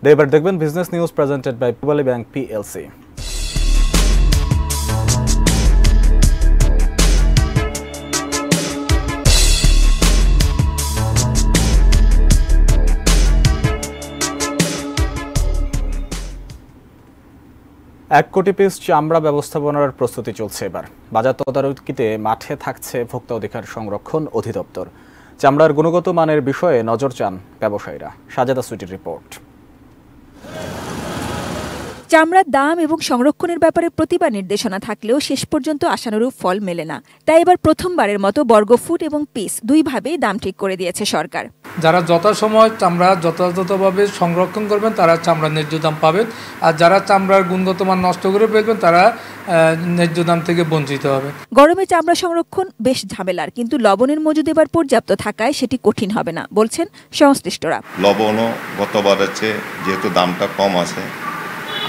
এবার দেখবেন business news presented by Pubali bank PLC. এক কোটি পিস চামড়া ব্যবস্থাপনার প্রস্তুতি চলছে। এবার বাজার তদারকিতে মাঠে থাকছে ভোক্তা অধিকার সংরক্ষণ অধিদপ্তর। চামড়ার গুণগত মানের বিষয়ে নজর চান ব্যবসায়ীরা। সাজেদা সুইটির রিপোর্ট। চামড়ার দাম এবং সংরক্ষণের ব্যাপারে প্রতিবার নির্দেশনা থাকলেও শেষ পর্যন্ত আশানুরূপ ফল মেলে না। তাই এবার প্রথমবারের মতো বর্গফুট এবং পিস দুইভাবেই দাম ঠিক করে দিয়েছে সরকার। যারা যথাসময় চামড়া যথাযথভাবে সংরক্ষণ করবেন তারা চামড়ার ন্যায্য দাম পাবেন, আর যারা চামড়ার গুণগত মান নষ্ট করে ফেলবেন তারা ন্যায্য দাম থেকে বঞ্চিত হবে। গরমে চামড়া সংরক্ষণ বেশ ঝামেলার, কিন্তু লবণের মজুদ এবার পর্যাপ্ত থাকায় সেটি কঠিন হবে না বলছেন সংশ্লিষ্টরা। লবণও গতবারের চেয়ে যেহেতু দামটা কম আছে,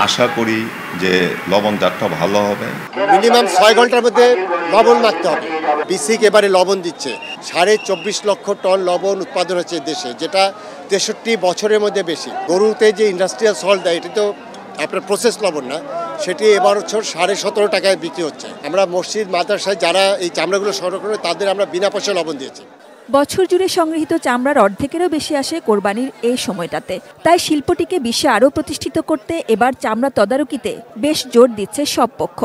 আশা করি যে লবণ জাতটা ভালো হবে। মিনিমাম 6 ঘন্টার মধ্যে লবণ মাখতে হবে। বিসিক এবারে লবণ দিচ্ছে 24.5 লক্ষ টন লবণ উৎপাদন হচ্ছে দেশে, যেটা 63 বছরের মধ্যে বেশি। গরুতে যে ইন্ডাস্ট্রিয়াল সল্ট দেয় এটি তো আপনার প্রসেস লবণ না, সেটি এবার হচ্ছে 17.5 টাকায় বিক্রি হচ্ছে। আমরা মসজিদ মাদ্রাসায় যারা এই চামড়াগুলো সংরক্ষণ করে তাদের আমরা বিনা পয়সা লবণ দিয়েছি। বছর জুড়ে সংগৃহীত চামড়ার অর্ধেকেরও বেশি আসে কোরবানির এই সময়টাতে। তাই শিল্পটিকে বিশ্বে আরও প্রতিষ্ঠিত করতে এবার চামড়া তদারকিতে বেশ জোর দিচ্ছে সব পক্ষ।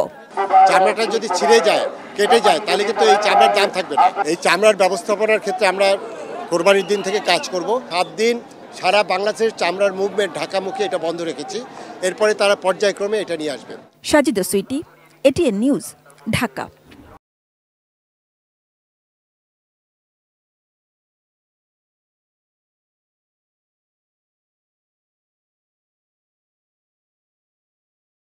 চামড়াটা যদি ছিঁড়ে যায়, কেটে যায়, তাহলে কিন্তু এই চামড়ার দাম থাকবে না। এই চামড়ার ব্যবস্থাপনার ক্ষেত্রে আমরা কোরবানির দিন থেকে কাজ করব। 7 দিন সারা বাংলাদেশের চামড়ার মুভমেন্ট ঢাকামুখী এটা বন্ধ রেখেছি। এরপরে তারা পর্যায়ক্রমে এটা নিয়ে আসবে। Sajida Sweety, ATN news, Dhaka.